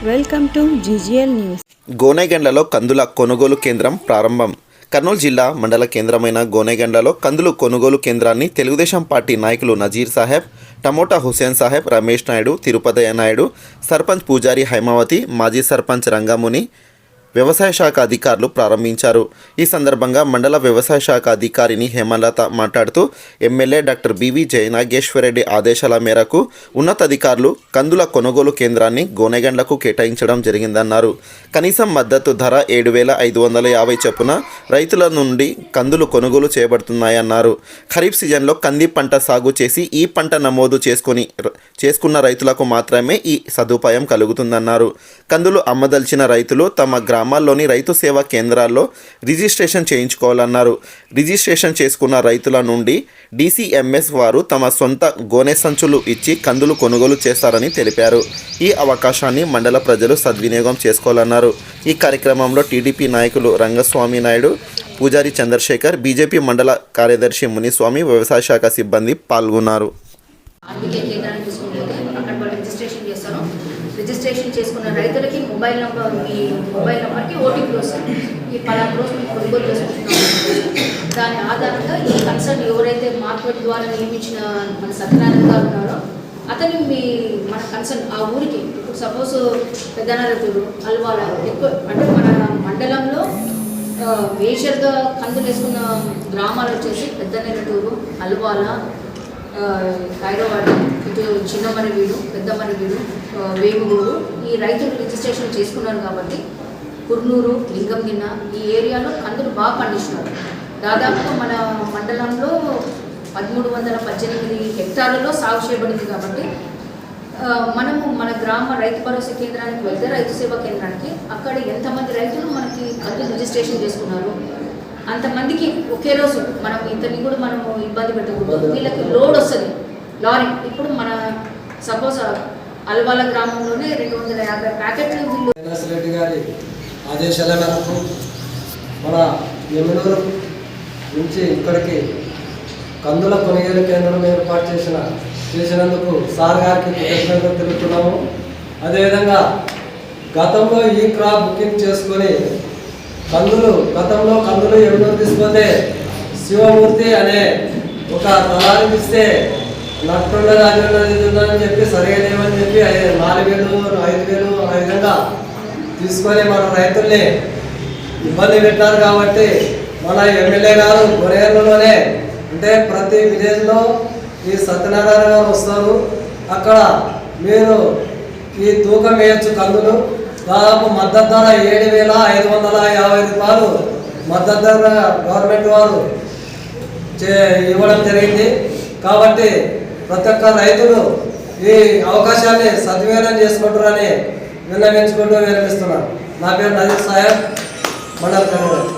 Welcome to GGL news. గోనెగండ్లలో కందుల కొనుగోలు కేంద్రం ప్రారంభం. కర్నూలు జిల్లా మండల కేంద్రమైన గోనెగండ్లలో కందులు కొనుగోలు కేంద్రాన్ని తెలుగుదేశం పార్టీ నాయకులు నజీర్ సాహెబ్, టమోటా హుసేన్ సాహెబ్, రమేష్ నాయుడు, తిరుపతయ్య నాయుడు, సర్పంచ్ పూజారి హైమావతి, మాజీ సర్పంచ్ రంగముని, వ్యవసాయ శాఖ అధికారులు ప్రారంభించారు. ఈ సందర్భంగా మండల వ్యవసాయ శాఖ అధికారిని హేమలత మాట్లాడుతూ ఎమ్మెల్యే డాక్టర్ బివి జయనాగేశ్వరరెడ్డి ఆదేశాల మేరకు ఉన్నతాధికారులు కందుల కొనుగోలు కేంద్రాన్ని గోనెగండ్లకు కేటాయించడం జరిగిందన్నారు. కనీసం మద్దతు ధర 7,550 చొప్పున రైతుల నుండి కందులు కొనుగోలు చేయబడుతున్నాయన్నారు. ఖరీఫ్ సీజన్లో కంది పంట సాగు చేసి ఈ పంట నమోదు చేసుకున్న రైతులకు మాత్రమే ఈ సదుపాయం కలుగుతుందన్నారు. కందులు అమ్మదలిచిన రైతులు తమ గ్రామాల్లోని రైతు సేవా కేంద్రాల్లో రిజిస్ట్రేషన్ చేయించుకోవాలన్నారు. రిజిస్ట్రేషన్ చేసుకున్న రైతుల నుండి DCMS వారు తమ సొంత గోనె సంచులు ఇచ్చి కందులు కొనుగోలు చేస్తారని తెలిపారు. ఈ అవకాశాన్ని మండల ప్రజలు సద్వినియోగం చేసుకోవాలన్నారు. ఈ కార్యక్రమంలో టీడీపీ నాయకులు రంగస్వామి నాయుడు, పూజారి చంద్రశేఖర్, బీజేపీ మండల కార్యదర్శి మునిస్వామి, వ్యవసాయ శాఖ సిబ్బంది పాల్గొన్నారు. రిజిస్ట్రేషన్ చేసుకున్న రైతులకి మొబైల్ నెంబర్కి ఓటీపీ వస్తుంది. ఈ 10 రోజులు మీకు కొనుగోలు చేసుకుంటున్నాం. దాని ఆధారంగా ఈ కన్సర్న్ ఎవరైతే మార్కెట్ ద్వారా నియమించిన మన సత్యనారాయణ గారు ఉన్నారో అతని మన కన్సర్న్ ఆ ఊరికి, ఇప్పుడు సపోజ్ పెద్దనారతులు, అల్వాల ఎక్కువ అంటే మన మండలంలో మేజర్గా కందులు వేసుకున్న గ్రామాలు వచ్చేసి పెద్దనెల్లటూరు, అల్వాల, కైరవాడ, ఇటు చిన్నమరివీడు, పెద్దమరివీడు, వేముగూడు ఈ రైతులు రిజిస్ట్రేషన్ చేసుకున్నారు. కాబట్టి కుర్నూరు, లింగంగిన్న ఈ ఏరియాలో కందులు బాగా పండిస్తున్నారు. దాదాపుగా మన మండలంలో 1318 హెక్టార్లలో సాగు చేయబడింది. కాబట్టి మనము మన గ్రామ రైతు భరోసా కేంద్రానికి వెళ్తే, రైతు సేవా కేంద్రానికి, అక్కడ ఎంతమంది రైతులు మనకి కందులు రిజిస్ట్రేషన్ చేసుకున్నారు అంతమందికి ఒకే రోజు మనం ఇతన్ని కూడా మనము ఇబ్బంది పెట్టకూడదు. వీళ్ళకి లోడ్ వస్తుంది లారీ. ఇప్పుడు మన సపోజ్ అల్వాల గ్రామంలోనే 250 ప్యాకెట్లు వీళ్ళు రెడ్డి గారి ఆదేశాల మేరకు మన ఎమ్మెల్యేల నుంచి ఇక్కడికి కందుల కొనుగోలు కేంద్రం ఏర్పాటు చేసినందుకు సార్ గారికి కృతజ్ఞతలు తెలుపుతున్నాము. అదేవిధంగా గతంలో ఈ క్రాప్ బుకింగ్ చేసుకొని గతంలో కందులు ఎమ్మెల్యేలు తీసుకుంటే శివమూర్తి అనే ఒక తలారికి ఇస్తే నట్టుండదు, అది ఉందని చెప్పి సరిగలేమని చెప్పి 4,000, 5,000 ఆ విధంగా తీసుకొని మన రైతుల్ని ఇబ్బంది పెట్టారు. కాబట్టి మన ఎమ్మెల్యే గారు గొర్రెల్లోనే అంటే ప్రతి విలేజ్లో ఈ సత్యనారాయణ గారు వస్తారు. అక్కడ మీరు ఈ తూకం వేయచ్చు. కందులు దాదాపు మద్దతు ధర 7,550 రూపాయలు మద్దతు ధర గవర్నమెంట్ వారు ఇవ్వడం జరిగింది. కాబట్టి ప్రతి ఒక్క రైతులు ఈ అవకాశాన్ని సద్వినియోగం చేసుకుంటారని విన్నవించుకుంటూ విరమిస్తున్నారు. నా పేరు నజీర్ సాహెబ్, మండల కన్వీనర్.